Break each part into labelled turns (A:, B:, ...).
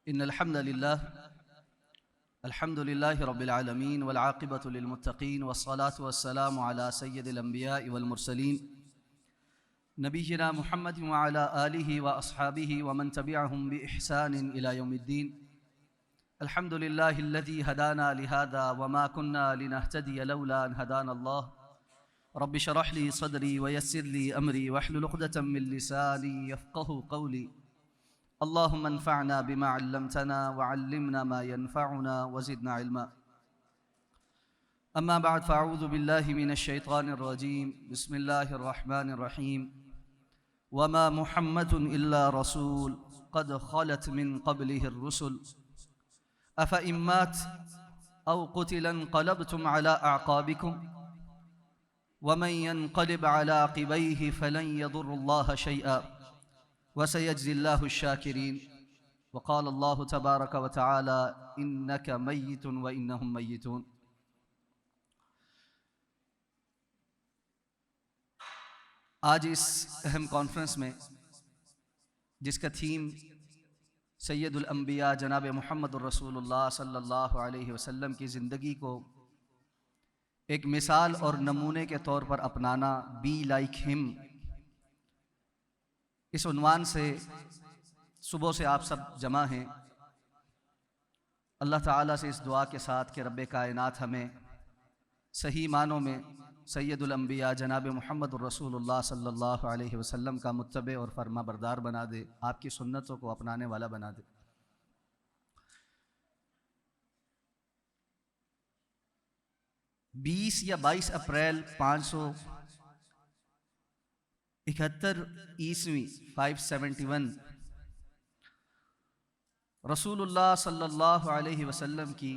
A: إن الحمد لله رب العالمين والعاقبة للمتقين والصلاة والسلام على سيد الأنبياء والمرسلين نبينا محمد وعلى آله وأصحابه ومن تبعهم بإحسان إلى يوم الدين. الحمد لله الذي هدانا لهذا وما كنا لنهتدي لولا أن هدانا الله. رب اشرح لي صدري ويسر لي أمري واحلل عقدة من لساني يفقه قولي. اللهم انفعنا بما علمتنا وعلمنا ما ينفعنا وزدنا علما. أما بعد فأعوذ بالله من الشيطان الرجيم. بسم الله الرحمن الرحيم. وما محمد إلا رسول قد خلت من قبله الرسل أفإن مات أو قتل انقلبتم على أعقابكم ومن ينقلب على عقبيه فلن يضر الله شيئا وسيجزي الله الشاكرين. وقال الله تبارك وتعالى إنك ميت وإنهم ميتون. آج اس اہم کانفرنس میں جس کا تھیم سید الانبیاء جناب محمد الرسول اللہ صلی اللہ علیہ وسلم کی زندگی کو ایک مثال اور نمونے کے طور پر اپنانا، بی لائک ہم، اس عنوان سے صبح سے آپ سب جمع ہیں. اللہ تعالیٰ سے اس دعا کے ساتھ کہ رب کائنات ہمیں صحیح معنوں میں سید الانبیاء جناب محمد الرسول اللہ صلی اللہ علیہ وسلم کا متبع اور فرما بردار بنا دے، آپ کی سنتوں کو اپنانے والا بنا دے. 20 یا 22 اپریل 571 عیسوی 571 رسول اللہ صلی اللہ علیہ وسلم کی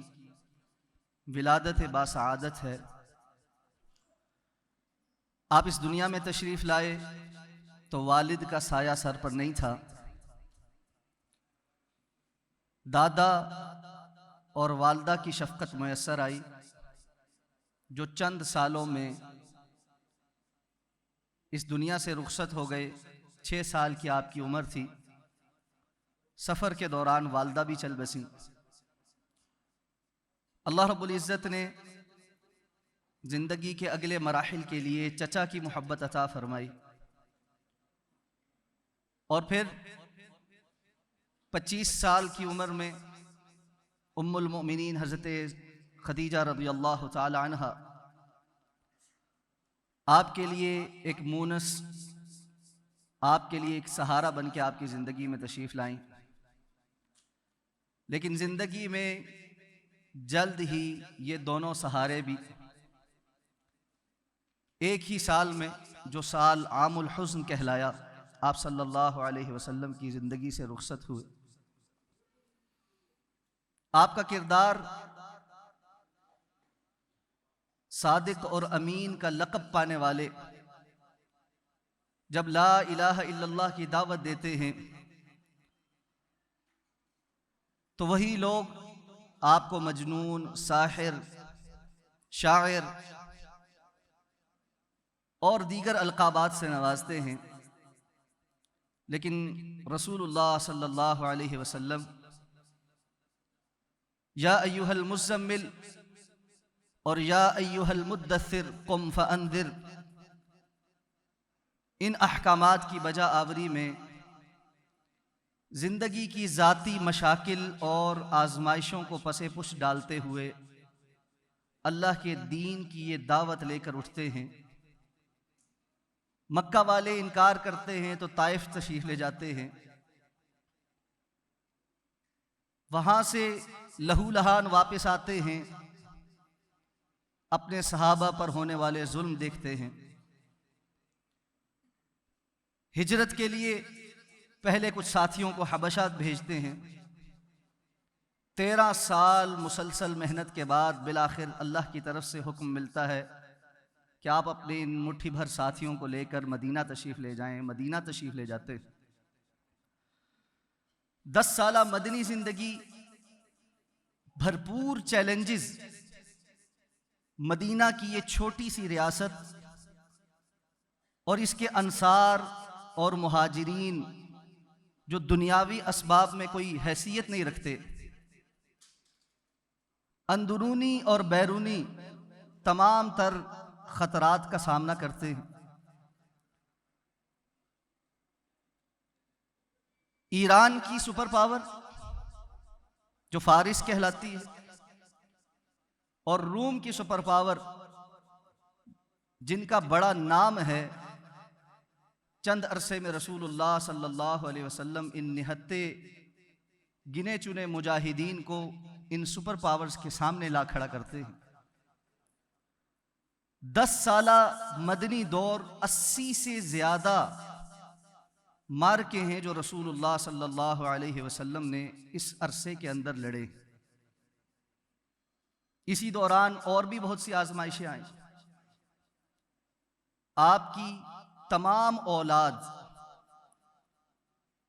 A: ولادت باسعادت ہے. آپ اس دنیا میں تشریف لائے تو والد کا سایہ سر پر نہیں تھا. دادا اور والدہ کی شفقت میسر آئی، جو چند سالوں میں اس دنیا سے رخصت ہو گئے. 6 سال کی آپ کی عمر تھی. سفر کے دوران والدہ بھی چل بسیں. اللہ رب العزت نے زندگی کے اگلے مراحل کے لیے چچا کی محبت عطا فرمائی، اور پھر 25 سال کی عمر میں ام المؤمنین حضرت خدیجہ رضی اللہ تعالی عنہ آپ کے لیے ایک مونس، آپ کے لیے ایک سہارا بن کے آپ کی زندگی میں تشریف لائیں. لیکن زندگی میں جلد ہی یہ دونوں سہارے بھی ایک ہی سال میں، جو سال عام الحزن کہلایا، آپ صلی اللہ علیہ وسلم کی زندگی سے رخصت ہوئے. آپ کا کردار صادق اور امین کا لقب پانے والے جب لا الہ الا اللہ کی دعوت دیتے ہیں تو وہی لوگ آپ کو مجنون، ساحر، شاعر اور دیگر القابات سے نوازتے ہیں. لیکن رسول اللہ صلی اللہ علیہ وسلم یا ایھا المزمل اور یا ایھا المدثر قم فانذر، ان احکامات کی بجا آوری میں زندگی کی ذاتی مشاکل اور آزمائشوں کو پس پش ڈالتے ہوئے اللہ کے دین کی یہ دعوت لے کر اٹھتے ہیں. مکہ والے انکار کرتے ہیں تو طائف تشریف لے جاتے ہیں. وہاں سے لہو لہان واپس آتے ہیں، اپنے صحابہ پر ہونے والے ظلم دیکھتے ہیں. ہجرت کے لیے پہلے کچھ ساتھیوں کو حبشہ بھیجتے ہیں. 13 سال مسلسل محنت کے بعد بالآخر اللہ کی طرف سے حکم ملتا ہے کہ آپ اپنے ان مٹھی بھر ساتھیوں کو لے کر مدینہ تشریف لے جائیں. مدینہ تشریف لے جاتے. 10 سالہ مدنی زندگی، بھرپور چیلنجز. مدینہ کی یہ چھوٹی سی ریاست اور اس کے انصار اور مہاجرین جو دنیاوی اسباب میں کوئی حیثیت نہیں رکھتے، اندرونی اور بیرونی تمام تر خطرات کا سامنا کرتے ہیں۔ ایران کی سپر پاور جو فارس کہلاتی ہے، اور روم کی سپر پاور جن کا بڑا نام ہے، چند عرصے میں رسول اللہ صلی اللہ علیہ وسلم ان نہتے گنے چنے مجاہدین کو ان سپر پاورز کے سامنے لا کھڑا کرتے ہیں۔ 10 سالہ مدنی دور 80 سے زیادہ مارکے ہیں جو رسول اللہ صلی اللہ علیہ وسلم نے اس عرصے کے اندر لڑے۔ اسی دوران اور بھی بہت سی آزمائشیں آئیں۔ آپ کی تمام اولاد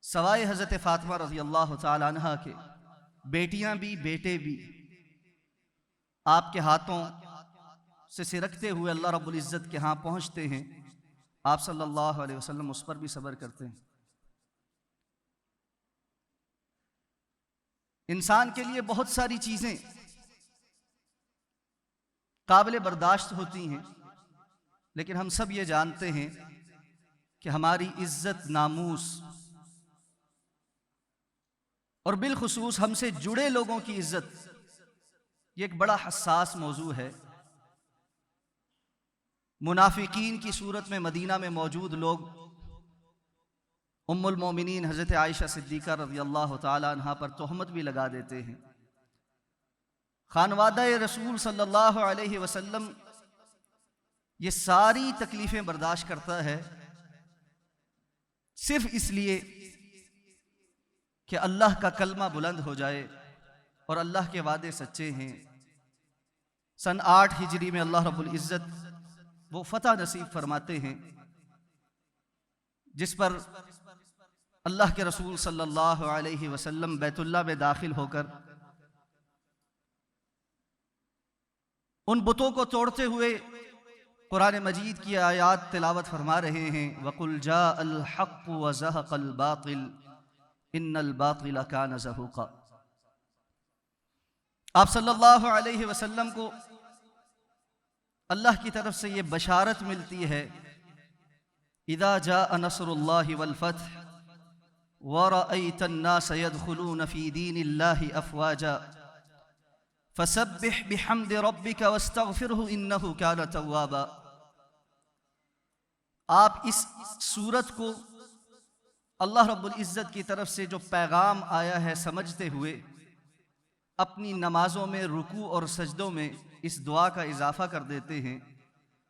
A: سوائے حضرت فاطمہ رضی اللہ تعالی عنہ کے، بیٹیاں بھی بیٹے بھی، آپ کے ہاتھوں سے سرکتے ہوئے اللہ رب العزت کے ہاں پہنچتے ہیں۔ آپ صلی اللہ علیہ وسلم اس پر بھی صبر کرتے ہیں۔ انسان کے لیے بہت ساری چیزیں قابل برداشت ہوتی ہیں، لیکن ہم سب یہ جانتے ہیں کہ ہماری عزت، ناموس اور بالخصوص ہم سے جڑے لوگوں کی عزت، یہ ایک بڑا حساس موضوع ہے۔ منافقین کی صورت میں مدینہ میں موجود لوگ ام المومنین حضرت عائشہ صدیقہ رضی اللہ تعالی عنہ پر تہمت بھی لگا دیتے ہیں۔ خانوادہ رسول صلی اللہ علیہ وسلم یہ ساری تکلیفیں برداشت کرتا ہے صرف اس لیے کہ اللہ کا کلمہ بلند ہو جائے اور اللہ کے وعدے سچے ہیں۔ سن 8 ہجری میں اللہ رب العزت وہ فتح نصیب فرماتے ہیں جس پر اللہ کے رسول صلی اللہ علیہ وسلم بیت اللہ میں داخل ہو کر ان بتوں کو توڑتے ہوئے قرآن مجید کی آیات تلاوت فرما رہے ہیں۔ وَقُلْ جَاءَ الْحَقُّ وَزَهَقَ الْبَاطِلُ إِنَّ الْبَاطِلَ كَانَ زَهُوقًا۔ آپ صلی اللہ علیہ وسلم کو اللہ کی طرف سے یہ بشارت ملتی ہے، اذا جاء نصر اللہ والفتح ورأيت الناس يدخلون في دين الله أفواجا فسبح بحمد ربك واستغفره إنه كان توابا۔ آپ اس سورت کو اللہ رب العزت کی طرف سے جو پیغام آیا ہے سمجھتے ہوئے اپنی نمازوں میں رکوع اور سجدوں میں اس دعا کا اضافہ کر دیتے ہیں،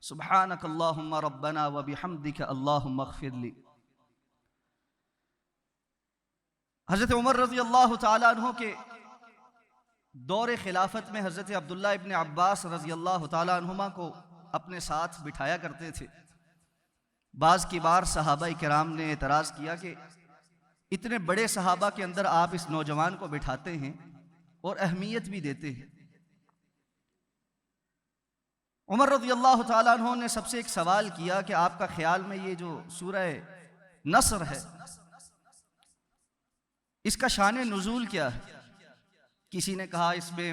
A: سبحانک اللہم ربنا وبحمدک اللہم اغفر لی۔ حضرت عمر رضی اللہ تعالیٰ عنہ کے دور خلافت میں حضرت عبداللہ ابن عباس رضی اللہ تعالیٰ عنہما کو اپنے ساتھ بٹھایا کرتے تھے۔ بعض کی بار صحابہ کرام نے اعتراض کیا کہ اتنے بڑے صحابہ کے اندر آپ اس نوجوان کو بٹھاتے ہیں اور اہمیت بھی دیتے ہیں۔ عمر رضی اللہ تعالیٰ عنہ نے سب سے ایک سوال کیا کہ آپ کا خیال میں یہ جو سورہ نصر ہے اس کا شان نزول کیا ہے؟ کسی نے کہا اس میں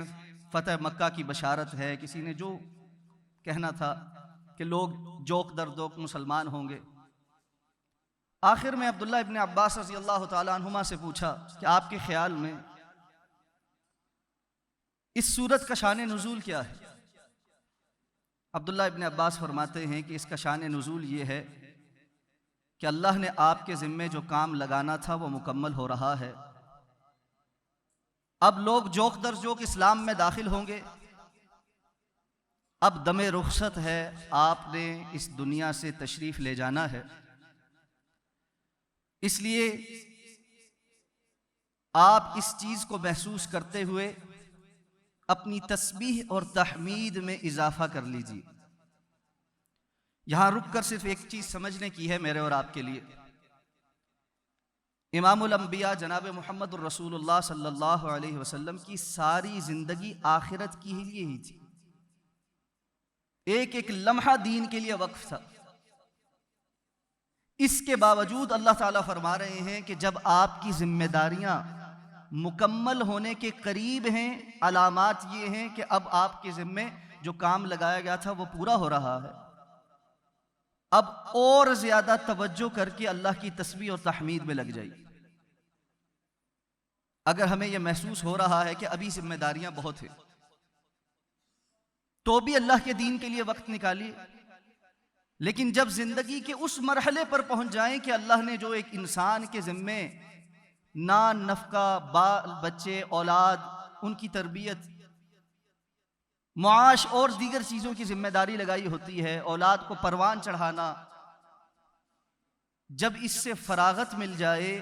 A: فتح مکہ کی بشارت ہے، کسی نے جو کہنا تھا کہ لوگ جوک در دوک مسلمان ہوں گے۔ آخر میں عبداللہ ابن عباس رضی اللہ تعالیٰ عنہما سے پوچھا کہ آپ کے خیال میں اس سورت کا شان نزول کیا ہے؟ عبداللہ ابن عباس فرماتے ہیں کہ اس کا شان نزول یہ ہے کہ اللہ نے آپ کے ذمے جو کام لگانا تھا وہ مکمل ہو رہا ہے، اب لوگ جوک در جوک اسلام میں داخل ہوں گے، اب دم رخصت ہے، آپ نے اس دنیا سے تشریف لے جانا ہے، اس لیے آپ اس چیز کو محسوس کرتے ہوئے اپنی تسبیح اور تحمید میں اضافہ کر لیجیے۔ یہاں رک کر صرف ایک چیز سمجھنے کی ہے میرے اور آپ کے لیے، امام الانبیاء جناب محمد الرسول اللہ صلی اللہ علیہ وسلم کی ساری زندگی آخرت کی لیے ہی تھی، ایک ایک لمحہ دین کے لیے وقف تھا، اس کے باوجود اللہ تعالیٰ فرما رہے ہیں کہ جب آپ کی ذمہ داریاں مکمل ہونے کے قریب ہیں، علامات یہ ہیں کہ اب آپ کے ذمے جو کام لگایا گیا تھا وہ پورا ہو رہا ہے، اب اور زیادہ توجہ کر کے اللہ کی تسبیح اور تحمید میں لگ جائیے۔ اگر ہمیں یہ محسوس ہو رہا ہے کہ ابھی ذمہ داریاں بہت ہیں، تو بھی اللہ کے دین کے لیے وقت نکالیے۔ لیکن جب زندگی کے اس مرحلے پر پہنچ جائیں کہ اللہ نے جو ایک انسان کے ذمے نان نفقہ، بال بچے، اولاد، ان کی تربیت، معاش اور دیگر چیزوں کی ذمہ داری لگائی ہوتی ہے، اولاد کو پروان چڑھانا، جب اس سے فراغت مل جائے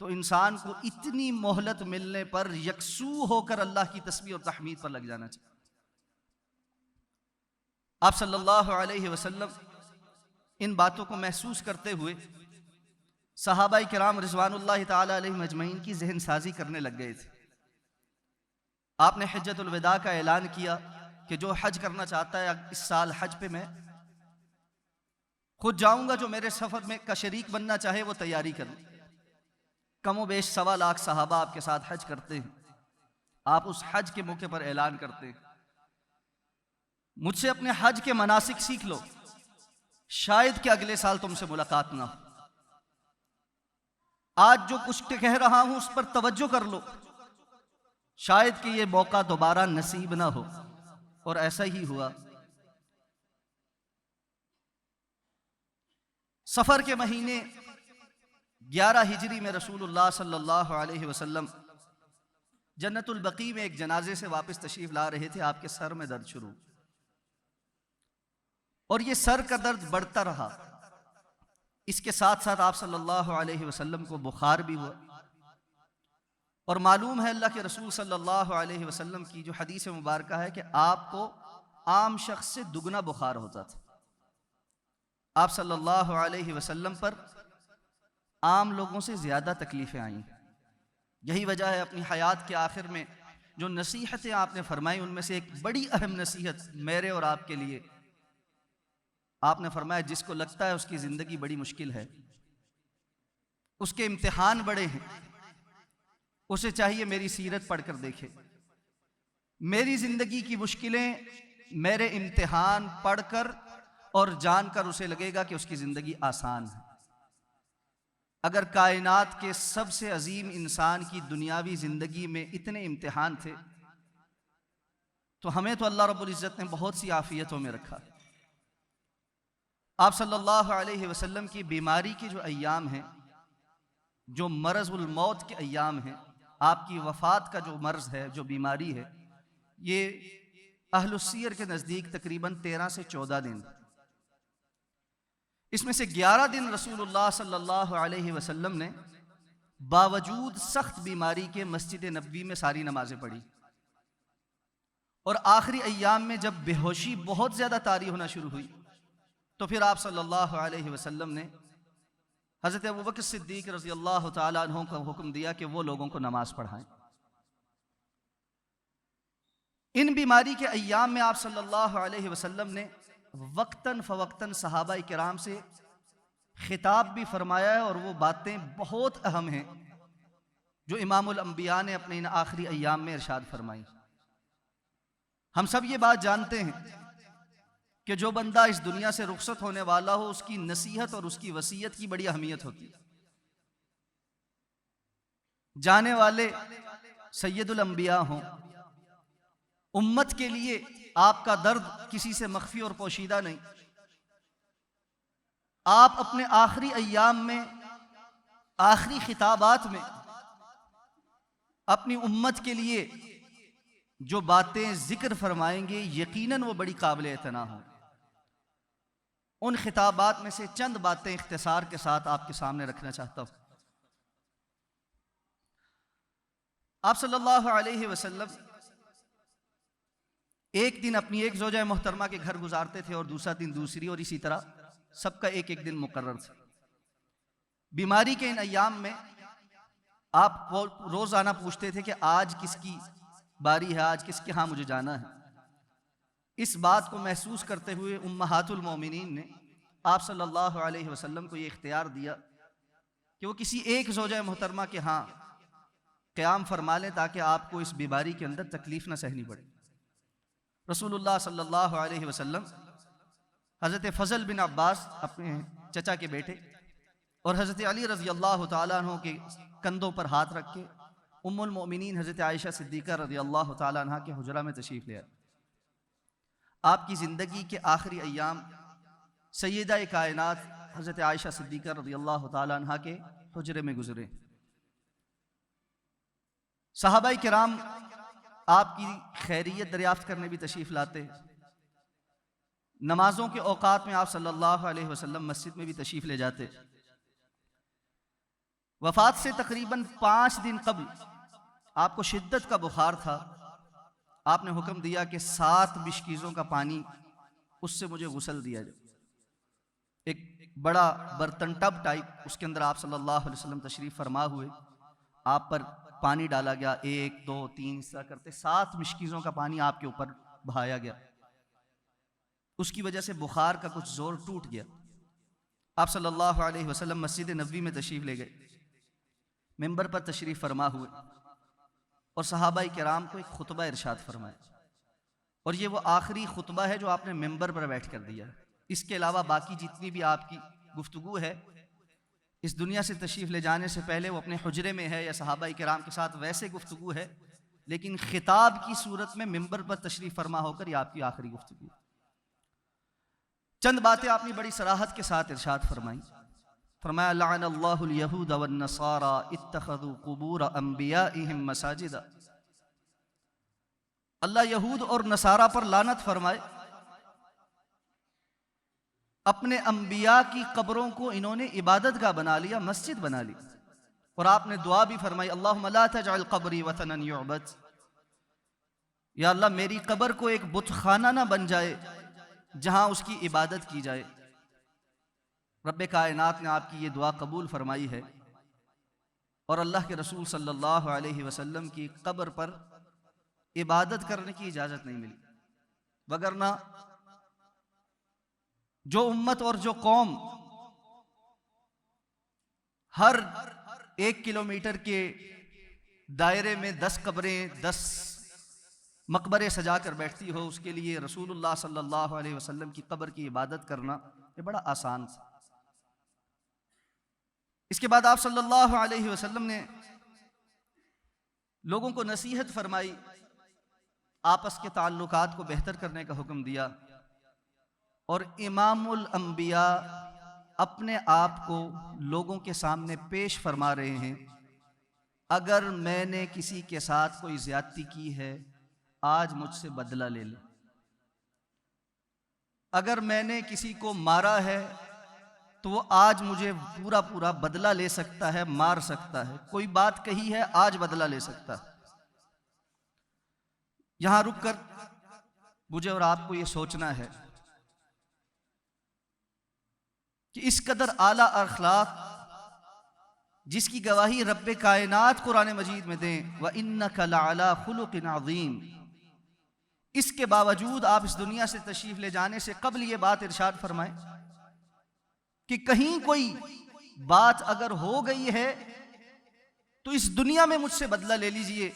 A: تو انسان کو اتنی مہلت ملنے پر یکسو ہو کر اللہ کی تسبیح اور تحمید پر لگ جانا چاہیے۔ آپ صلی اللہ علیہ وسلم ان باتوں کو محسوس کرتے ہوئے صحابہ کرام رضوان اللہ تعالی علیہم اجمعین کی ذہن سازی کرنے لگ گئے تھے۔ آپ نے حجۃ الوداع کا اعلان کیا کہ جو حج کرنا چاہتا ہے اس سال حج پہ میں خود جاؤں گا، جو میرے سفر میں کا شریک بننا چاہے وہ تیاری کریں۔ کم و بیش 1.25 لاکھ صحابہ آپ کے ساتھ حج کرتے ہیں۔ آپ اس حج کے موقع پر اعلان کرتے ہیں، مجھ سے اپنے حج کے مناسک سیکھ لو، شاید کہ اگلے سال تم سے ملاقات نہ ہو۔ آج جو کچھ کہہ رہا ہوں اس پر توجہ کر لو، شاید کہ یہ موقع دوبارہ نصیب نہ ہو۔ اور ایسا ہی ہوا۔ سفر کے مہینے 11 ہجری میں رسول اللہ صلی اللہ علیہ وسلم جنت البقیع میں ایک جنازے سے واپس تشریف لا رہے تھے۔ آپ کے سر میں درد شروع، اور یہ سر کا درد بڑھتا رہا۔ اس کے ساتھ ساتھ آپ صلی اللہ علیہ وسلم کو بخار بھی ہوا، اور معلوم ہے اللہ کے رسول صلی اللہ علیہ وسلم کی جو حدیث مبارکہ ہے کہ آپ کو عام شخص سے دگنا بخار ہوتا تھا۔ آپ صلی اللہ علیہ وسلم پر عام لوگوں سے زیادہ تکلیفیں آئیں۔ یہی وجہ ہے اپنی حیات کے آخر میں جو نصیحتیں آپ نے فرمائی ان میں سے ایک بڑی اہم نصیحت میرے اور آپ کے لیے، آپ نے فرمایا جس کو لگتا ہے اس کی زندگی بڑی مشکل ہے، اس کے امتحان بڑے ہیں، اسے چاہیے میری سیرت پڑھ کر دیکھے۔ میری زندگی کی مشکلیں، میرے امتحان پڑھ کر اور جان کر اسے لگے گا کہ اس کی زندگی آسان ہے۔ اگر کائنات کے سب سے عظیم انسان کی دنیاوی زندگی میں اتنے امتحان تھے تو ہمیں تو اللہ رب العزت نے بہت سی عافیتوں میں رکھا۔ آپ صلی اللہ علیہ وسلم کی بیماری کے جو ایام ہیں، جو مرض الموت کے ایام ہیں، آپ کی وفات کا جو مرض ہے، جو بیماری ہے، یہ اہل السیر کے نزدیک تقریباً 13 سے 14 دن، اس میں سے 11 دن رسول اللہ صلی اللہ علیہ وسلم نے باوجود سخت بیماری کے مسجد نبوی میں ساری نمازیں پڑھی، اور آخری ایام میں جب بے ہوشی بہت زیادہ طاری ہونا شروع ہوئی تو پھر آپ صلی اللہ علیہ وسلم نے حضرت ابوبکر صدیق رضی اللہ تعالیٰ عنہ کا حکم دیا کہ وہ لوگوں کو نماز پڑھائیں۔ ان بیماری کے ایام میں آپ صلی اللہ علیہ وسلم نے وقتاً فوقتاً صحابہ کرام سے خطاب بھی فرمایا ہے، اور وہ باتیں بہت اہم ہیں جو امام الانبیاء نے اپنے ان آخری ایام میں ارشاد فرمائی۔ ہم سب یہ بات جانتے ہیں کہ جو بندہ اس دنیا سے رخصت ہونے والا ہو اس کی نصیحت اور اس کی وصیت کی بڑی اہمیت ہوتی ہے۔ جانے والے سید الانبیاء ہوں، امت کے لیے آپ کا درد کسی سے مخفی اور پوشیدہ نہیں۔ آپ اپنے آخری ایام میں، آخری خطابات میں اپنی امت کے لیے جو باتیں ذکر فرمائیں گے یقیناً وہ بڑی قابل اعتنا ہوں۔ ان خطابات میں سے چند باتیں اختصار کے ساتھ آپ کے سامنے رکھنا چاہتا ہوں۔ آپ صلی اللہ علیہ وسلم ایک دن اپنی ایک زوجہ محترمہ کے گھر گزارتے تھے اور دوسرا دن دوسری، اور اسی طرح سب کا ایک ایک دن مقرر تھا۔ بیماری کے ان ایام میں آپ روزانہ پوچھتے تھے کہ آج کس کی باری ہے، آج کس کے ہاں مجھے جانا ہے۔ اس بات کو محسوس کرتے ہوئے امہات المومنین نے آپ صلی اللہ علیہ وسلم کو یہ اختیار دیا کہ وہ کسی ایک زوجہ محترمہ کے ہاں قیام فرما لیں تاکہ آپ کو اس بیماری کے اندر تکلیف نہ سہنی پڑے۔ رسول اللہ صلی اللہ علیہ وسلم حضرت فضل بن عباس اپنے چچا کے بیٹے اور حضرت علی رضی اللہ تعالیٰ عنہ کے کندھوں پر ہاتھ رکھ کے ام المؤمنین حضرت عائشہ صدیقہ رضی اللہ تعالیٰ عنہ کے حجرہ میں تشریف لے آئے۔ آپ کی زندگی کے آخری ایام سیدہ کائنات حضرت عائشہ صدیقہ رضی اللہ تعالیٰ عنہ کے حجرے میں گزرے۔ صحابہ کرام آپ کی خیریت دریافت کرنے بھی تشریف لاتے، نمازوں کے اوقات میں آپ صلی اللہ علیہ وسلم مسجد میں بھی تشریف لے جاتے۔ وفات سے تقریباً 5 دن قبل آپ کو شدت کا بخار تھا۔ آپ نے حکم دیا کہ 7 مشکیزوں کا پانی اس سے مجھے غسل دیا جائے۔ ایک بڑا برتن ٹب ٹائپ، اس کے اندر آپ صلی اللہ علیہ وسلم تشریف فرما ہوئے، آپ پر پانی ڈالا گیا، 1 2 3 اس طرح کرتے 7 مشکیزوں کا پانی آپ کے اوپر بہایا گیا۔ اس کی وجہ سے بخار کا کچھ زور ٹوٹ گیا۔ آپ صلی اللہ علیہ وسلم مسجد نبوی میں تشریف لے گئے، ممبر پر تشریف فرما ہوئے اور صحابہ کرام کو ایک خطبہ ارشاد فرمایا، اور یہ وہ آخری خطبہ ہے جو آپ نے ممبر پر بیٹھ کر دیا ہے۔ اس کے علاوہ باقی جتنی بھی آپ کی گفتگو ہے اس دنیا سے تشریف لے جانے سے پہلے، وہ اپنے حجرے میں ہے یا صحابہ کرام کے ساتھ ویسے گفتگو ہے، لیکن خطاب کی صورت میں ممبر پر تشریف فرما ہو کر یہ آپ کی آخری گفتگو ہے۔ چند باتیں آپ نے بڑی صراحت کے ساتھ ارشاد فرمائی۔ فرمایا لعن اللہ الیہود والنصارى اتخذوا قبور انبیائہم مساجدا۔ اللہ یہود اور نصارہ پر لعنت فرمائے، اپنے انبیاء کی قبروں کو انہوں نے عبادت گاہ بنا لیا، مسجد بنا لی۔ اور آپ نے دعا بھی فرمائی اللہم لا تجعل قبری وثنا یعبد، یا اللہ میری قبر کو ایک بت خانہ نہ بن جائے جہاں اس کی عبادت کی جائے۔ رب کائنات نے آپ کی یہ دعا قبول فرمائی ہے، اور اللہ کے رسول صلی اللہ علیہ وسلم کی قبر پر عبادت کرنے کی اجازت نہیں ملی، وگرنہ جو امت اور جو قوم ہر 1 کلومیٹر کے دائرے میں 10 قبریں 10 مقبرے سجا کر بیٹھتی ہو، اس کے لیے رسول اللہ صلی اللہ علیہ وسلم کی قبر کی عبادت کرنا یہ بڑا آسان تھا۔ اس کے بعد آپ صلی اللہ علیہ وسلم نے لوگوں کو نصیحت فرمائی، آپس کے تعلقات کو بہتر کرنے کا حکم دیا، اور امام الانبیاء اپنے آپ کو لوگوں کے سامنے پیش فرما رہے ہیں، اگر میں نے کسی کے ساتھ کوئی زیادتی کی ہے آج مجھ سے بدلہ لے لے، اگر میں نے کسی کو مارا ہے تو وہ آج مجھے پورا بدلہ لے سکتا ہے، مار سکتا ہے، کوئی بات کہی ہے آج بدلہ لے سکتا ہے۔ یہاں رک کر مجھے اور آپ کو یہ سوچنا ہے کہ اس قدر اعلیٰ اخلاق جس کی گواہی رب کائنات قرآن مجید میں دیں وَإِنَّكَ لَعَلَىٰ خُلُقٍ عَظِيمٍ، اس کے باوجود آپ اس دنیا سے تشریف لے جانے سے قبل یہ بات ارشاد فرمائیں کہ کہیں کوئی بات اگر ہو گئی ہے تو اس دنیا میں مجھ سے بدلہ لے لیجئے،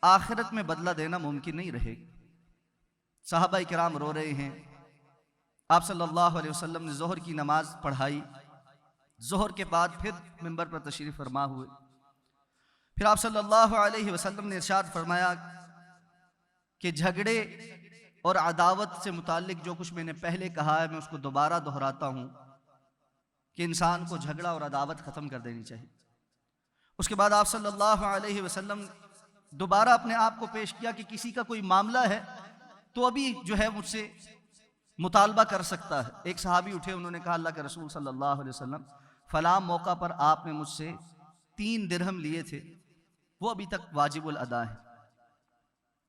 A: آخرت میں بدلہ دینا ممکن نہیں رہے گا۔ صحابہ کرام رو رہے ہیں۔ آپ صلی اللہ علیہ وسلم نے ظہر کی نماز پڑھائی، ظہر کے بعد پھر منبر پر تشریف فرما ہوئے۔ پھر آپ صلی اللہ علیہ وسلم نے ارشاد فرمایا کہ جھگڑے اور عداوت سے متعلق جو کچھ میں نے پہلے کہا ہے میں اس کو دوبارہ دہراتا ہوں کہ انسان کو جھگڑا اور عداوت ختم کر دینی چاہیے۔ اس کے بعد آپ صلی اللہ علیہ وسلم دوبارہ اپنے آپ کو پیش کیا کہ کسی کا کوئی معاملہ ہے تو ابھی جو ہے مجھ سے مطالبہ کر سکتا ہے۔ ایک صحابی اٹھے، انہوں نے کہا اللہ کے رسول صلی اللہ علیہ وسلم فلاں موقع پر آپ نے مجھ سے 3 درہم لیے تھے، وہ ابھی تک واجب الادا ہے۔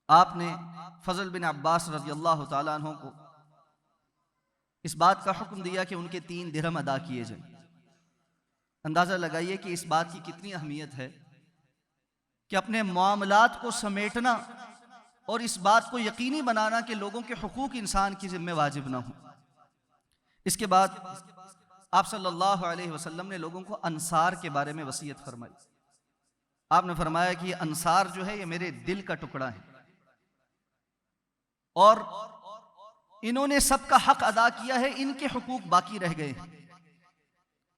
A: آپ نے فضل بن عباس رضی اللہ تعالیٰ عنہ کو اس بات کا حکم دیا کہ ان کے 3 درہم ادا کیے جائیں۔ اندازہ لگائیے کہ اس بات کی کتنی اہمیت ہے کہ اپنے معاملات کو سمیٹنا اور اس بات کو یقینی بنانا کہ لوگوں کے حقوق انسان کی ذمہ واجب نہ ہوں۔ اس کے بعد آپ صلی اللہ علیہ وسلم نے لوگوں کو انصار کے بارے میں وصیت فرمائی. آپ نے فرمایا کہ یہ انصار جو ہے یہ میرے دل کا ٹکڑا ہے، اور انہوں نے سب کا حق ادا کیا ہے، ان کے حقوق باقی رہ گئے ہیں.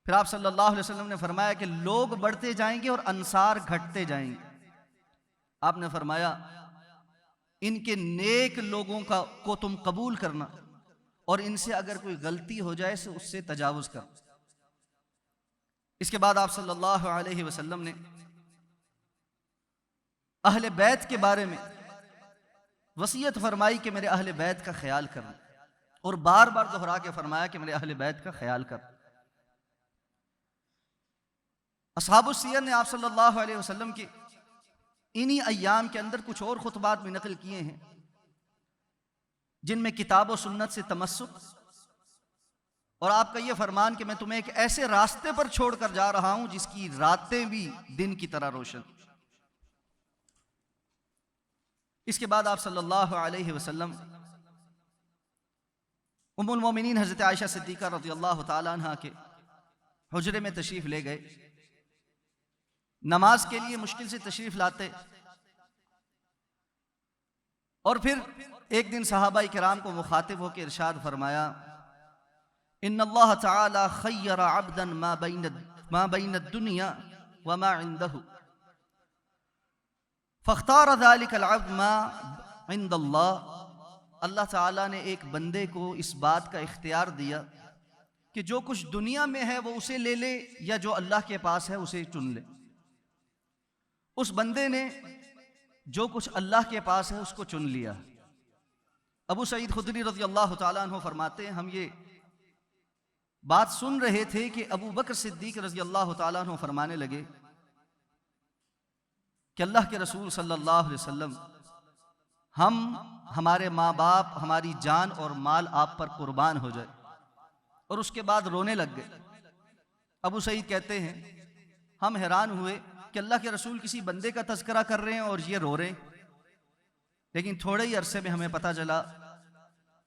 A: پھر آپ صلی اللہ علیہ وسلم نے فرمایا کہ لوگ بڑھتے جائیں گے اور انصار گھٹتے جائیں گے. آپ نے فرمایا ان کے نیک لوگوں کو تم قبول کرنا، اور ان سے اگر کوئی غلطی ہو جائے تو اس سے تجاوز کر. اس کے بعد آپ صلی اللہ علیہ وسلم نے اہل بیت کے بارے میں وصیت فرمائی کہ میرے اہل بیت کا خیال کرنا، اور بار بار دہرا کے فرمایا کہ میرے اہل بیت کا خیال کر. اصحاب السیر نے آپ صلی اللہ علیہ وسلم کے انہی ایام کے اندر کچھ اور خطبات بھی نقل کیے ہیں جن میں کتاب و سنت سے تمسک، اور آپ کا یہ فرمان کہ میں تمہیں ایک ایسے راستے پر چھوڑ کر جا رہا ہوں جس کی راتیں بھی دن کی طرح روشن. اس کے بعد آپ صلی اللہ علیہ وسلم ام المومنین حضرت عائشہ صدیقہ رضی اللہ تعالی عنہ کے حجرے میں تشریف لے گئے. نماز کے لیے مشکل سے تشریف لاتے، اور پھر ایک دن صحابہ کرام کو مخاطب ہو کے ارشاد فرمایا ان اللہ تعالی خیر عبدا ما بین الدنیا وما عنده فاختار ذلك العبد ما عند اللہ. اللہ تعالیٰ نے ایک بندے کو اس بات کا اختیار دیا کہ جو کچھ دنیا میں ہے وہ اسے لے لے، یا جو اللہ کے پاس ہے اسے چن لے. اس بندے نے جو کچھ اللہ کے پاس ہے اس کو چن لیا. ابو سعید خدری رضی اللہ تعالیٰ عنہ فرماتے ہیں ہم یہ بات سن رہے تھے کہ ابو بکر صدیق رضی اللہ تعالیٰ عنہ فرمانے لگے کہ اللہ کے رسول صلی اللہ علیہ وسلم ہم، ہمارے ماں باپ، ہماری جان اور مال آپ پر قربان ہو جائے. اور اس کے بعد رونے لگ گئے. ابو سعید کہتے ہیں ہم حیران ہوئے کہ اللہ کے رسول کسی بندے کا تذکرہ کر رہے ہیں اور یہ رو رہے ہیں، لیکن تھوڑے ہی عرصے میں ہمیں پتہ چلا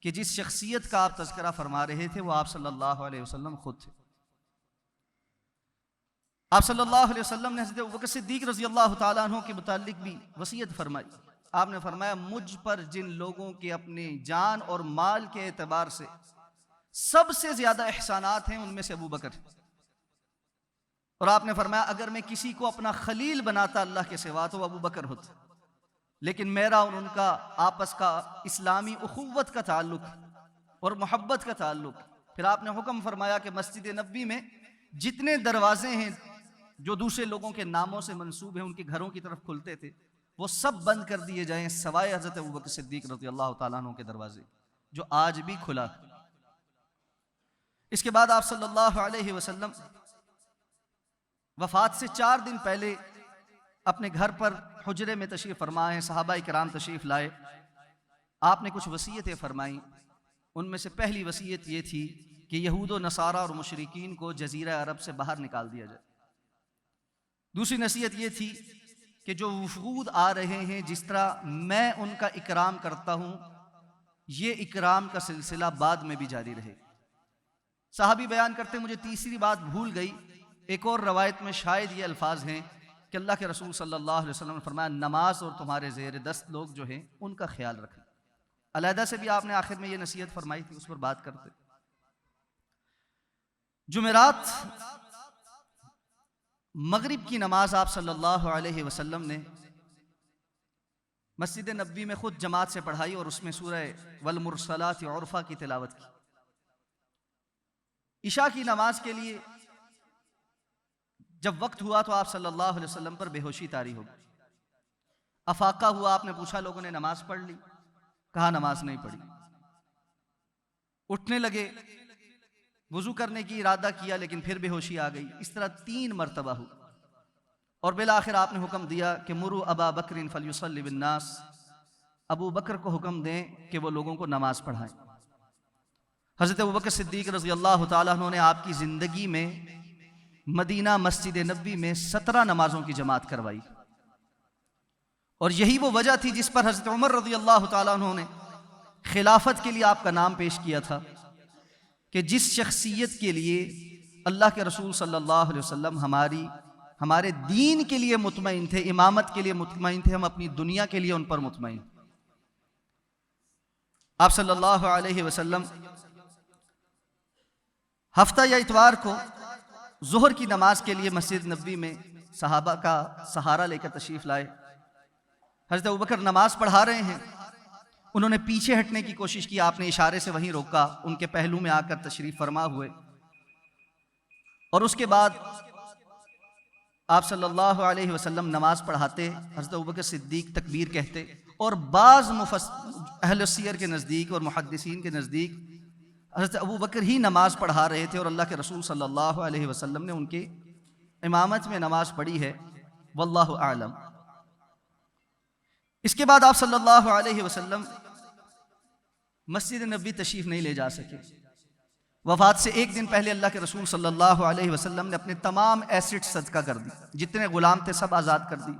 A: کہ جس شخصیت کا آپ تذکرہ فرما رہے تھے وہ آپ صلی اللہ علیہ وسلم خود تھے. آپ صلی اللہ علیہ وسلم نے حضرت ابوبکر صدیق رضی اللہ تعالیٰ عنہ کے متعلق بھی وصیت فرمائی. آپ نے فرمایا مجھ پر جن لوگوں کے اپنے جان اور مال کے اعتبار سے سب سے زیادہ احسانات ہیں ان میں سے ابو بکر ہیں. اور آپ نے فرمایا اگر میں کسی کو اپنا خلیل بناتا اللہ کے سوا تو وہ ابو بکر ہوتا، لیکن میرا اور ان کا آپس کا اسلامی اخوت کا تعلق اور محبت کا تعلق. پھر آپ نے حکم فرمایا کہ مسجد نبوی میں جتنے دروازے ہیں جو دوسرے لوگوں کے ناموں سے منسوب ہیں ان کے گھروں کی طرف کھلتے تھے وہ سب بند کر دیے جائیں سوائے حضرت ابوبکر صدیق رضی اللہ تعالیٰ عنہ کے دروازے جو آج بھی کھلا. اس کے بعد آپ صلی اللہ علیہ وسلم وفات سے 4 دن پہلے اپنے گھر پر حجرے میں تشریف فرما ہیں. صحابہ کرام تشریف لائے. آپ نے کچھ وصیتیں فرمائیں. ان میں سے پہلی وصیت یہ تھی کہ یہود و نصارہ اور مشرکین کو جزیرہ عرب سے باہر نکال دیا جائے. دوسری نصیحت یہ تھی کہ جو وفود آ رہے ہیں جس طرح میں ان کا اکرام کرتا ہوں یہ اکرام کا سلسلہ بعد میں بھی جاری رہے. صحابی بیان کرتے مجھے تیسری بات بھول گئی. ایک اور روایت میں شاید یہ الفاظ ہیں کہ اللہ کے رسول صلی اللہ علیہ وسلم نے فرمایا نماز اور تمہارے زیر دست لوگ جو ہیں ان کا خیال رکھنا. علیحدہ سے بھی آپ نے آخر میں یہ نصیحت فرمائی تھی، اس پر بات کرتے. جمعرات مغرب کی نماز آپ صلی اللہ علیہ وسلم نے مسجد نبوی میں خود جماعت سے پڑھائی اور اس میں سورہ والمرسلات عرفا کی تلاوت کی. عشاء کی نماز کے لیے جب وقت ہوا تو آپ صلی اللہ علیہ وسلم پر بے ہوشی طاری ہو گئی. افاقہ ہوا. آپ نے پوچھا لوگوں نے نماز پڑھ لی؟ کہا نماز نہیں پڑھی. اٹھنے لگے، وضو کرنے کی ارادہ کیا لیکن پھر بے ہوشی آ گئی. اس طرح 3 مرتبہ ہو اور بالآخر آپ نے حکم دیا کہ مروا ابا بکر فلیصلی بالناس، ابو بکر کو حکم دیں کہ وہ لوگوں کو نماز پڑھائیں. حضرت ابو بکر صدیق رضی اللہ تعالیٰ عنہ نے آپ کی زندگی میں مدینہ مسجد نبوی میں 17 نمازوں کی جماعت کروائی. اور یہی وہ وجہ تھی جس پر حضرت عمر رضی اللہ تعالیٰ عنہ نے خلافت کے لیے آپ کا نام پیش کیا تھا کہ جس شخصیت کے لیے اللہ کے رسول صلی اللہ علیہ وسلم ہمارے دین کے لیے مطمئن تھے، امامت کے لیے مطمئن تھے، ہم اپنی دنیا کے لیے ان پر مطمئن۔ آپ صلی اللہ علیہ وسلم ہفتہ یا اتوار کو ظہر کی نماز کے لیے مسجد نبوی میں صحابہ کا سہارا لے کر تشریف لائے۔ حضرت ابوبکر نماز پڑھا رہے ہیں، انہوں نے پیچھے ہٹنے کی کوشش کی، آپ نے اشارے سے وہیں روکا، ان کے پہلو میں آ کر تشریف فرما ہوئے، اور اس کے بعد آپ صلی اللہ علیہ وسلم نماز پڑھاتے، حضرت ابوبکر صدیق تکبیر کہتے، اور بعض اہل سیر کے نزدیک اور محدثین کے نزدیک حضرت ابوبکر ہی نماز پڑھا رہے تھے اور اللہ کے رسول صلی اللہ علیہ وسلم نے ان کے امامت میں نماز پڑھی ہے، واللہ اعلم۔ اس کے بعد آپ صلی اللہ علیہ وسلم مسجد نبوی تشریف نہیں لے جا سکے۔ وفات سے ایک دن پہلے اللہ کے رسول صلی اللہ علیہ وسلم نے اپنے تمام ایسٹ صدقہ کر دی، جتنے غلام تھے سب آزاد کر دی۔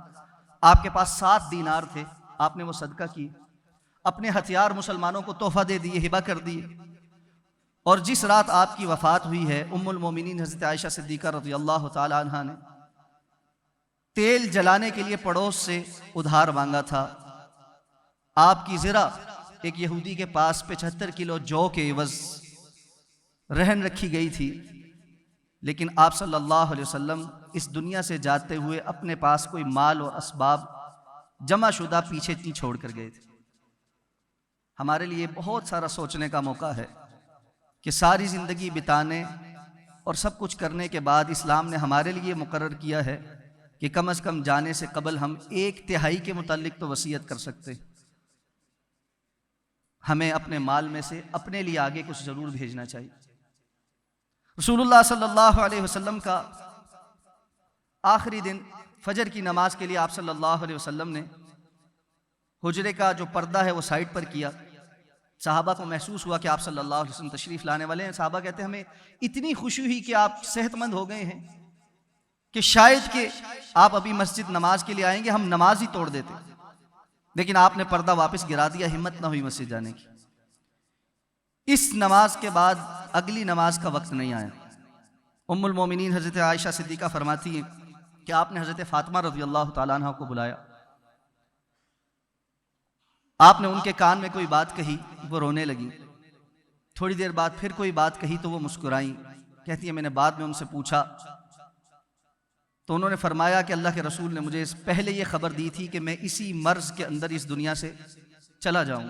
A: آپ کے پاس 7 دینار تھے، آپ نے وہ صدقہ کی، اپنے ہتھیار مسلمانوں کو تحفہ دے دیے، ہبہ کر دیے، اور جس رات آپ کی وفات ہوئی ہے ام المومنین حضرت عائشہ صدیقہ رضی اللہ تعالی عنہا نے تیل جلانے کے لیے پڑوس سے ادھار مانگا تھا۔ آپ کی زرہ ایک یہودی کے پاس 75 کلو جو کے عوض رہن رکھی گئی تھی، لیکن آپ صلی اللہ علیہ وسلم اس دنیا سے جاتے ہوئے اپنے پاس کوئی مال اور اسباب جمع شدہ پیچھے نہیں چھوڑ کر گئے تھے۔ ہمارے لیے بہت سارا سوچنے کا موقع ہے کہ ساری زندگی بتانے اور سب کچھ کرنے کے بعد اسلام نے ہمارے لیے مقرر کیا ہے کہ کم از کم جانے سے قبل ہم 1/3 کے متعلق تو وصیت کر سکتے۔ ہمیں اپنے مال میں سے اپنے لیے آگے کچھ ضرور بھیجنا چاہیے۔ رسول اللہ صلی اللہ علیہ وسلم کا آخری دن فجر کی نماز کے لیے آپ صلی اللہ علیہ وسلم نے حجرے کا جو پردہ ہے وہ سائڈ پر کیا۔ صحابہ کو محسوس ہوا کہ آپ صلی اللہ علیہ وسلم تشریف لانے والے ہیں۔ صحابہ کہتے ہیں ہمیں اتنی خوشی ہوئی کہ آپ صحت مند ہو گئے ہیں کہ شاید کہ آپ ابھی مسجد نماز کے لیے آئیں گے، ہم نماز ہی توڑ دیتے، لیکن آپ نے پردہ واپس گرا دیا، ہمت نہ ہوئی مسجد جانے کی۔ اس نماز کے بعد اگلی نماز کا وقت نہیں آیا۔ ام المومنین حضرت عائشہ صدیقہ فرماتی ہیں کہ آپ نے حضرت فاطمہ رضی اللہ تعالیٰ عنہ کو بلایا، آپ نے ان کے کان میں کوئی بات کہی، وہ رونے لگی۔ تھوڑی دیر بعد پھر کوئی بات کہی تو وہ مسکرائیں۔ کہتی ہے میں نے بعد میں ان سے پوچھا تو انہوں نے فرمایا کہ اللہ کے رسول نے مجھے پہلے یہ خبر دی تھی کہ میں اسی مرض کے اندر اس دنیا سے چلا جاؤں۔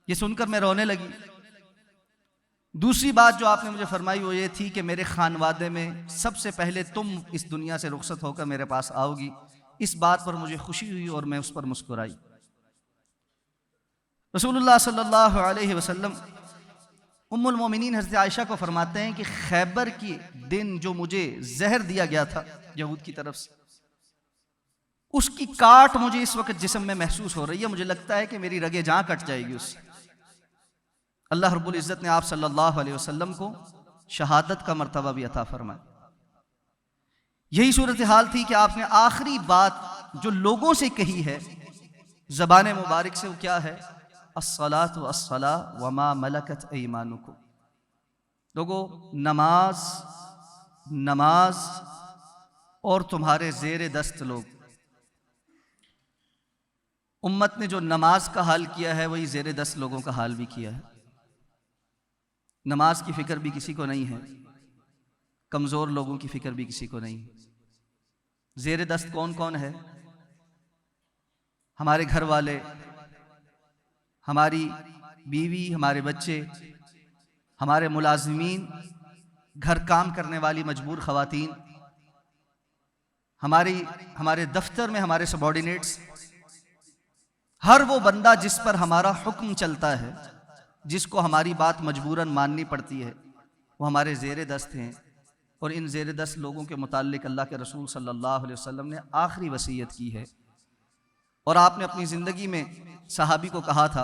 A: یہ سن کر میں رونے لگی۔ دوسری بات جو آپ نے مجھے فرمائی وہ یہ تھی کہ میرے خانوادے میں سب سے پہلے تم اس دنیا سے رخصت ہو کر میرے پاس آؤ گی۔ اس بات پر مجھے خوشی ہوئی اور میں اس پر مسکرائی۔ رسول اللہ صلی اللہ علیہ وسلم ام المومنین حضرت عائشہ کو فرماتے ہیں کہ خیبر کی دن جو مجھے زہر دیا گیا تھا یہود کی طرف سے، اس کی کاٹ مجھے اس وقت جسم میں محسوس ہو رہی ہے، مجھے لگتا ہے کہ میری رگیں جاں کٹ جائے گی اس سے۔ اللہ رب العزت نے آپ صلی اللہ علیہ وسلم کو شہادت کا مرتبہ بھی عطا فرمایا۔ یہی صورتحال تھی کہ آپ نے آخری بات جو لوگوں سے کہی ہے زبان مبارک سے، وہ کیا ہے؟ الصلاۃ والصلاۃ وما ملکت ایمانکم۔ لوگوں، نماز نماز اور تمہارے زیر دست لوگ۔ امت نے جو نماز کا حال کیا ہے وہی زیر دست لوگوں کا حال بھی کیا ہے۔ نماز کی فکر بھی کسی کو نہیں ہے، کمزور لوگوں کی فکر بھی کسی کو نہیں ہے۔ زیر دست کون کون ہے؟ ہمارے گھر والے، ہماری بیوی، ہمارے بچے، ہمارے ملازمین، گھر کام کرنے والی مجبور خواتین، ہمارے دفتر میں ہمارے سبارڈینیٹس، ہر وہ بندہ جس پر ہمارا حکم چلتا ہے، جس کو ہماری بات مجبوراً ماننی پڑتی ہے، وہ ہمارے زیر دست ہیں۔ اور ان زیر دست لوگوں کے متعلق اللہ کے رسول صلی اللہ علیہ وسلم نے آخری وصیت کی ہے۔ اور آپ نے اپنی زندگی میں صحابی کو کہا تھا،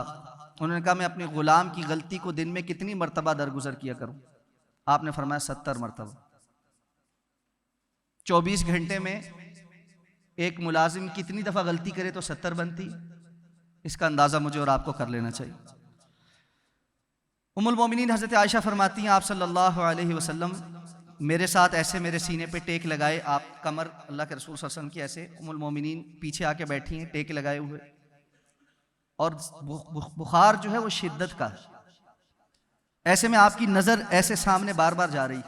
A: انہوں نے کہا میں اپنے غلام کی غلطی کو دن میں کتنی مرتبہ درگزر کیا کروں؟ آپ نے فرمایا 70 مرتبہ۔ 24 گھنٹے میں ایک ملازم کتنی دفعہ غلطی کرے تو 70 بنتی؟ اس کا اندازہ مجھے اور آپ کو کر لینا چاہیے۔ ام المومنین حضرت عائشہ فرماتی ہیں آپ صلی اللہ علیہ وسلم میرے ساتھ ایسے میرے سینے پہ ٹیک لگائے، آپ کمر اللہ کے رسول صلی اللہ علیہ وسلم کی ایسے، ام المومنین پیچھے آ کے بیٹھی ہیں ٹیک لگائے ہوئے، اور بخار جو ہے وہ شدت کا ہے، ایسے میں آپ کی نظر ایسے سامنے بار بار جا رہی،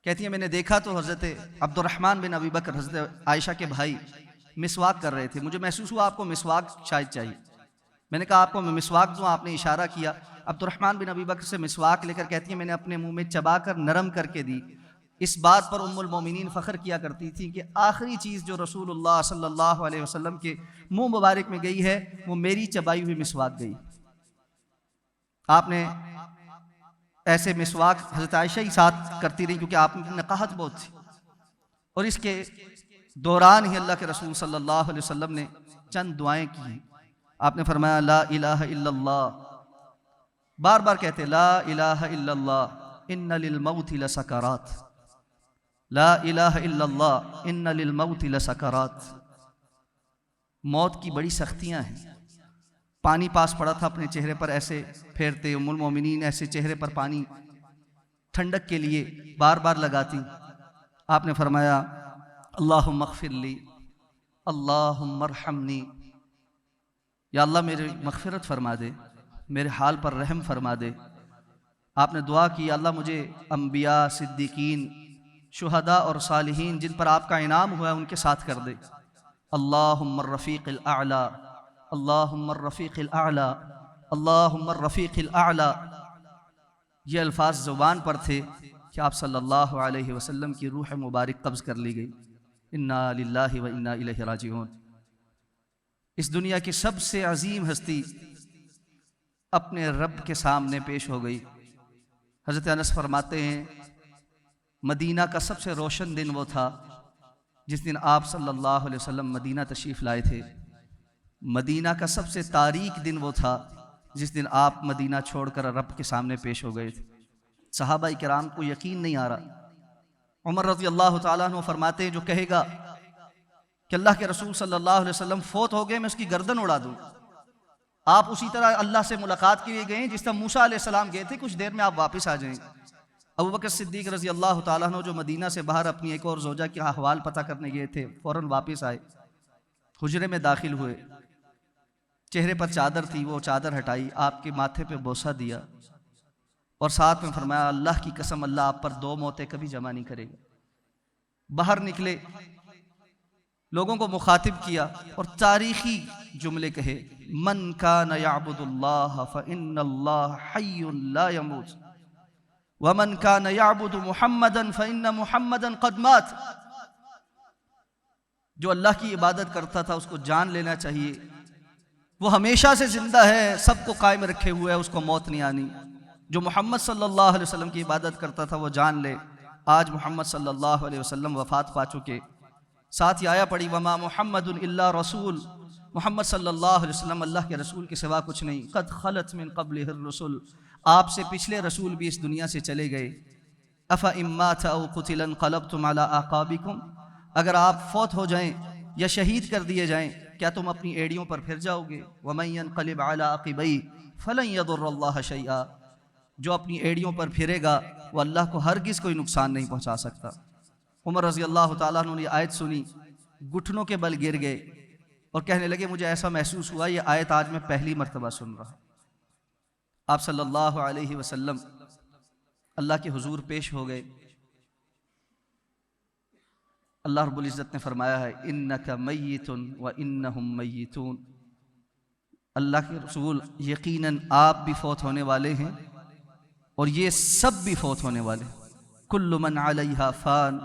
A: کہتی ہیں میں نے دیکھا تو حضرت عبد الرحمن بن ابی بکر حضرت عائشہ کے بھائی مسواک کر رہے تھے، مجھے محسوس ہوا آپ کو مسواک شاید چاہیے، میں نے کہا آپ کو میں مسواک دوں، آپ نے اشارہ کیا، عبد الرحمن بن ابی بکر سے مسواک لے کر کہتی ہیں میں نے اپنے منہ میں چبا کر نرم کر کے دی۔ اس بات پر ام المومنین فخر کیا کرتی تھی کہ آخری چیز جو رسول اللہ صلی اللہ علیہ وسلم کے منہ مبارک میں گئی ہے وہ میری چبائی ہوئی مسواک گئی۔ آپ نے ایسے مسواک حضرت عائشہ ہی ساتھ کرتی رہی کیونکہ آپ کی نقاہت بہت تھی، اور اس کے دوران ہی اللہ کے رسول صلی اللہ علیہ وسلم نے چند دعائیں کی، آپ نے فرمایا لا الہ الا اللہ، بار بار کہتے لا الہ الا اللہ ان للموت لسکرات، لا الہ الا اللہ ان للموت لسکرات، موت کی بڑی سختیاں ہیں۔ پانی پاس پڑا تھا اپنے چہرے پر ایسے پھیرتے، ام المومنین ایسے چہرے پر پانی ٹھنڈک کے لیے بار بار لگاتی، آپ نے فرمایا اللہم اغفر لی اللہم ارحمنی، یا اللہ میرے مغفرت فرما دے، میرے حال پر رحم فرما دے۔ آپ نے دعا کی اللہ مجھے انبیاء، صدیقین، شہداء اور صالحین جن پر آپ کا انعام ہوا ہے ان کے ساتھ کر دے۔ اللہم الرفیق الاعلی، اللہم الرفیق الاعلی، اللہم الرفیق الاعلی، یہ الفاظ زبان پر تھے کہ آپ صلی اللہ علیہ وسلم کی روح مبارک قبض کر لی گئی۔ انا للہ و انا الیہ راجعون۔ اس دنیا کی سب سے عظیم ہستی اپنے رب کے سامنے پیش ہو گئی۔ حضرت انس فرماتے ہیں مدینہ کا سب سے روشن دن وہ تھا جس دن آپ صلی اللہ علیہ وسلم مدینہ تشریف لائے تھے، مدینہ کا سب سے تاریک دن وہ تھا جس دن آپ مدینہ چھوڑ کر رب کے سامنے پیش ہو گئے تھے۔ صحابہ کرام کو یقین نہیں آ رہا۔ عمر رضی اللہ تعالیٰ عنہ فرماتے ہیں جو کہے گا کہ اللہ کے رسول صلی اللہ علیہ وسلم فوت ہو گئے میں اس کی گردن اڑا دوں۔ آپ اسی طرح اللہ سے ملاقات کے لیے گئے جس طرح موسیٰ علیہ السلام گئے تھے، کچھ دیر میں آپ واپس آ جائیں۔ ابوبکر صدیق رضی اللہ تعالیٰ عنہ جو مدینہ سے باہر اپنی ایک اور زوجہ کے احوال پتہ کرنے گئے تھے، فوراً واپس آئے، حجرے میں داخل ہوئے، چہرے پر چادر تھی، وہ چادر ہٹائی، آپ کے ماتھے پہ بوسہ دیا، اور ساتھ میں فرمایا اللہ کی قسم اللہ آپ پر دو موتیں کبھی جمع نہیں کرے گا۔ باہر نکلے، لوگوں کو مخاطب کیا اور تاریخی جملے کہے من کان یعبد اللہ فإن اللہ حی لا یموت ومن کان یعبد محمدا فإن محمدا قد مات۔ جو اللہ کی عبادت کرتا تھا اس کو جان لینا چاہیے، وہ ہمیشہ سے زندہ ہے، سب کو قائم رکھے ہوئے ہے، اس کو موت نہیں آنی۔ جو محمد صلی اللہ علیہ وسلم کی عبادت کرتا تھا وہ جان لے۔ آج محمد صلی اللہ علیہ وسلم وفات پا چکے، ساتھ ہی آیا پڑی وما محمد الا رسول، محمد صلی اللہ علیہ وسلم اللہ کے رسول کے سوا کچھ نہیں، قد خلت من قبلہ الرسل، آپ سے پچھلے رسول بھی اس دنیا سے چلے گئے۔ افإن مات او قتل انقلبتم علی اعقابکم، اگر آپ فوت ہو جائیں یا شہید کر دیے جائیں کیا تم اپنی ایڑیوں پر پھر جاؤ گے؟ ومن ينقلب علی عقبیہ فلن یضر اللہ شیئا، جو اپنی ایڑیوں پر پھرے گا وہ اللہ کو ہرگز کوئی نقصان نہیں پہنچا سکتا۔ عمر رضی اللہ تعالیٰ عنہ نے یہ آیت سنی، گھٹنوں کے بل گر گئے اور کہنے لگے مجھے ایسا محسوس ہوا یہ آیت آج میں پہلی مرتبہ سن رہا۔ آپ صلی اللہ علیہ وسلم اللہ کے حضور پیش ہو گئے۔ اللہ رب العزت نے فرمایا ہے انک میت وانہم میتون، اللہ کے رسول یقیناً آپ بھی فوت ہونے والے ہیں اور یہ سب بھی فوت ہونے والے ہیں۔ کل من علیہا فان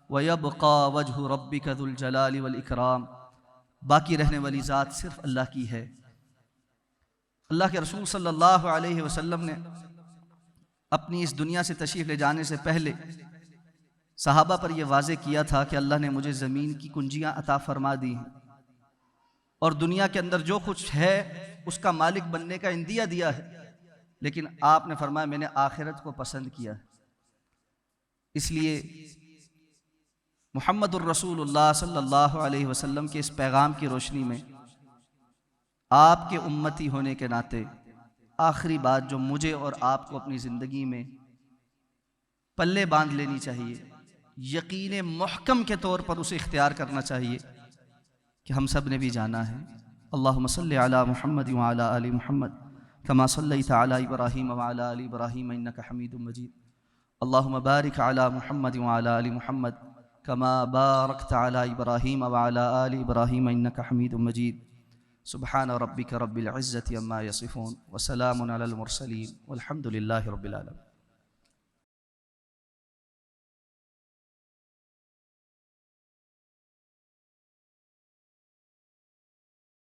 A: وَيَبْقَى وَجْهُ رَبِّكَ ذُو الْجَلَالِ وَالْإِكْرَامِ، باقی رہنے والی ذات صرف اللہ کی ہے۔ اللہ کے رسول صلی اللہ علیہ وسلم نے اپنی اس دنیا سے تشریف لے جانے سے پہلے صحابہ پر یہ واضح کیا تھا کہ اللہ نے مجھے زمین کی کنجیاں عطا فرما دی ہیں اور دنیا کے اندر جو کچھ ہے اس کا مالک بننے کا عندیہ دیا ہے، لیکن آپ نے فرمایا میں نے آخرت کو پسند کیا ہے۔ اس لیے محمد الرسول اللہ صلی اللہ علیہ وسلم کے اس پیغام کی روشنی میں آپ کے امتی ہونے کے ناطے آخری بات جو مجھے اور آپ کو اپنی زندگی میں پلے باندھ لینی چاہیے، یقین محکم کے طور پر اسے اختیار کرنا چاہیے کہ ہم سب نے بھی جانا ہے، اللہم صلی علی محمد وعلی آل محمد کما صلیت علی ابراہیم وعلی آل ابراہیم انک حمید مجید، اللہم بارک علی محمد وعلی آل محمد کما بارکت علی ابراہیم وعلی آل ابراہیم انک حمید مجید، سبحان ربک رب العزة عما یصفون وسلام علی المرسلین والحمد للہ رب العالمین۔